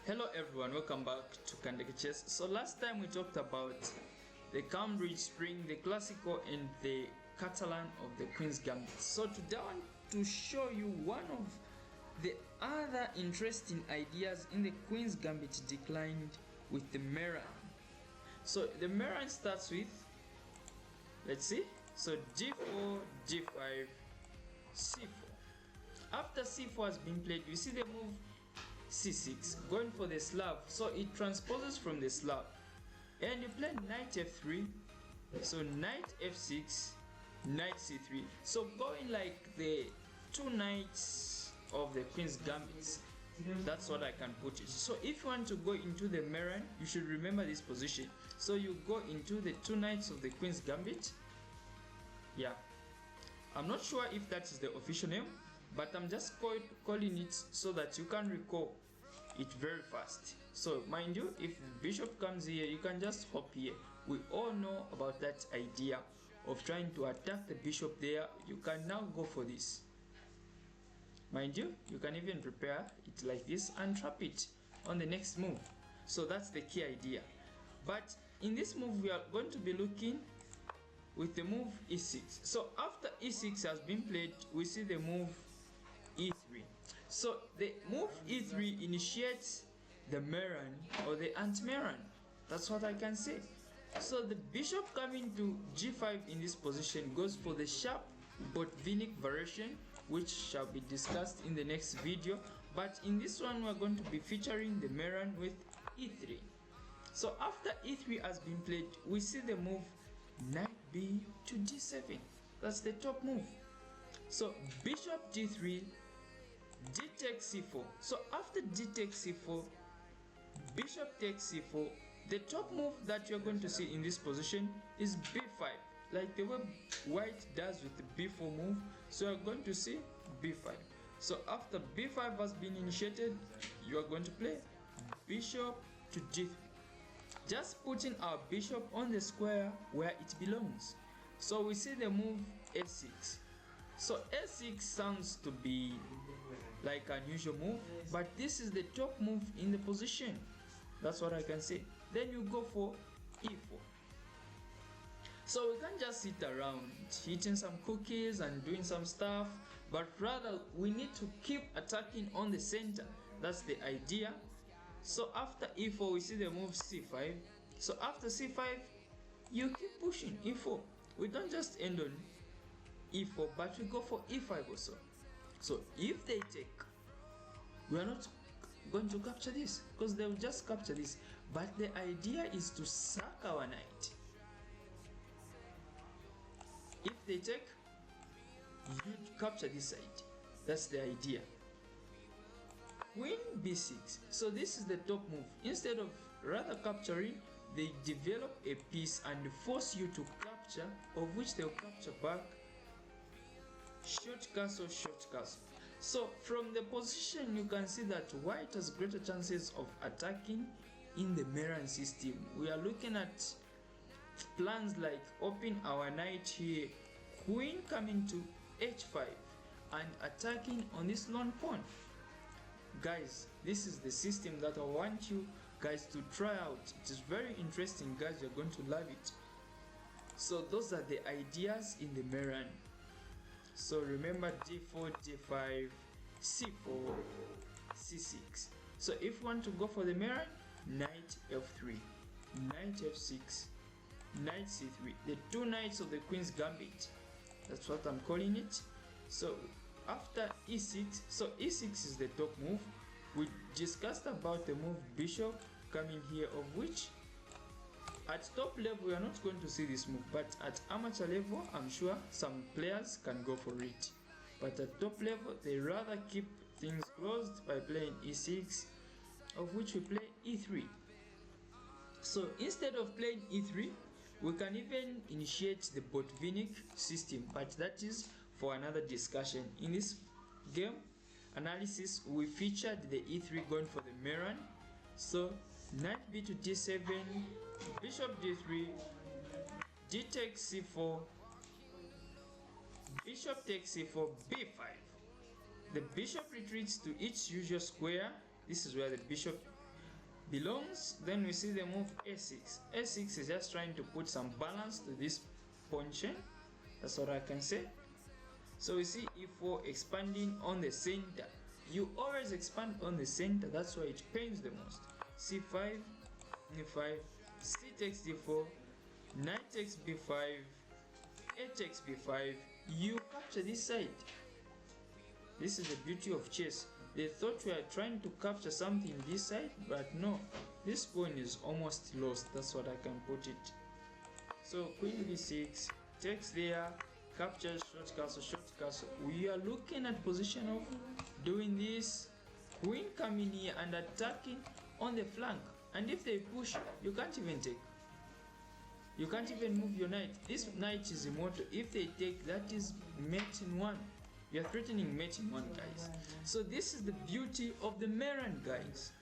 Hello everyone, welcome back to Kandeke Chess. So last time we talked about the Cambridge Spring, the Classical and the Catalan of the Queen's Gambit. So today I want to show you one of the other interesting ideas in the Queen's Gambit declined with the Meran. So the Meran starts with, let's see, so g4, g5, c4. After c4 has been played, you see the move c6, going for the slav, so it transposes from the slav, and you play knight f3, so knight f6, knight c3, so going like the two knights of the Queen's Gambits. That's what I can put it. So if you want to go into the Meran, you should remember this position. So you go into the two knights of the Queen's Gambit. Yeah, I'm not sure if that is the official name, but I'm just calling it so that you can recall it very fast. So mind you, if bishop comes here, you can just hop here. We all know about that idea of trying to attack the bishop there. You can now go for this. Mind you, you can even prepare it like this and trap it on the next move. So that's the key idea. But in this move, we are going to be looking with the move e6. So after e6 has been played, we see the move e3. So the move e3 initiates the Meran or the anti-Meran. That's what I can say. So the bishop coming to g5 in this position goes for the sharp Botvinnik variation, which shall be discussed in the next video. But in this one, we're going to be featuring the Meran with e3. So after e3 has been played, we see the move knight b to g7. That's the top move. So bishop g3, d takes c4. So after d takes c4, bishop takes c4. The top move that you're going to see in this position is b5, like the way white does with the b4 move. So you're going to see b5. So after b5 has been initiated, you are going to play bishop to g3, just putting our bishop on the square where it belongs. So we see the move a6. So a6 sounds to be like an unusual move, but this is the top move in the position. That's what I can say. Then you go for e4. So we can't just sit around eating some cookies and doing some stuff, but rather we need to keep attacking on the center. That's the idea. So after e4, we see the move c5. So after c5, you keep pushing e4. We don't just end on e4, but we go for e5 also. So if they take, we are not going to capture this because they will just capture this, but the idea is to sack our knight. If they take, you capture this side. That's the idea. Queen b6. So this is the top move. Instead of rather capturing, they develop a piece and force you to capture, of which they'll capture back. Short castle, short castle. So from the position, you can see that white has greater chances of attacking in the Meran system. We are looking at plans like open our knight here, queen coming to h5 and attacking on this lone pawn. Guys, this is the system that I want you guys to try out. It is very interesting, guys. You're going to love it. So those are the ideas in the Meran. So remember d4, d5, c4, c6. So if you want to go for the Meran, knight f3, knight f6, knight c3, the two knights of the Queen's Gambit. That's what I'm calling it. So after e6, so e6 is the top move. We discussed about the move bishop coming here, of which at top level we are not going to see this move, but at amateur level I'm sure some players can go for it. But at top level they rather keep things closed by playing e6, of which we play e3. So instead of playing e3, we can even initiate the Botvinnik system, but that is for another discussion. In this game analysis, we featured the e3 going for the Meran. So knight b to d7, bishop d3, d takes c4, bishop takes c4, b5. The bishop retreats to its usual square. This is where the bishop belongs. Then we see the move a6. a6 is just trying to put some balance to this pawn chain. That's what I can say. So we see e4 expanding on the center. You always expand on the center, that's why it pains the most. c5, e5, c takes d4, knight takes b5, a takes b5. You capture this side. This is the beauty of chess. They thought we are trying to capture something this side, but no, this pawn is almost lost. That's what I can put it. So queen b6 takes there, captures, short castle, short castle. We are looking at position of doing this, queen coming here and attacking on the flank. And if they push, you can't even take. You can't even move your knight. This knight is immortal. If they take, that is mate in one. You are threatening mate in one, guys. So this is the beauty of the Meran, guys.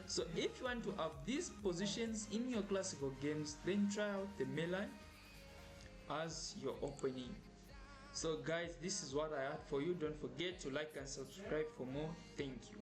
So if you want to have these positions in your classical games, then try out the Meran as your opening. So guys, this is what I had for you. Don't forget to like and subscribe for more. Thank you.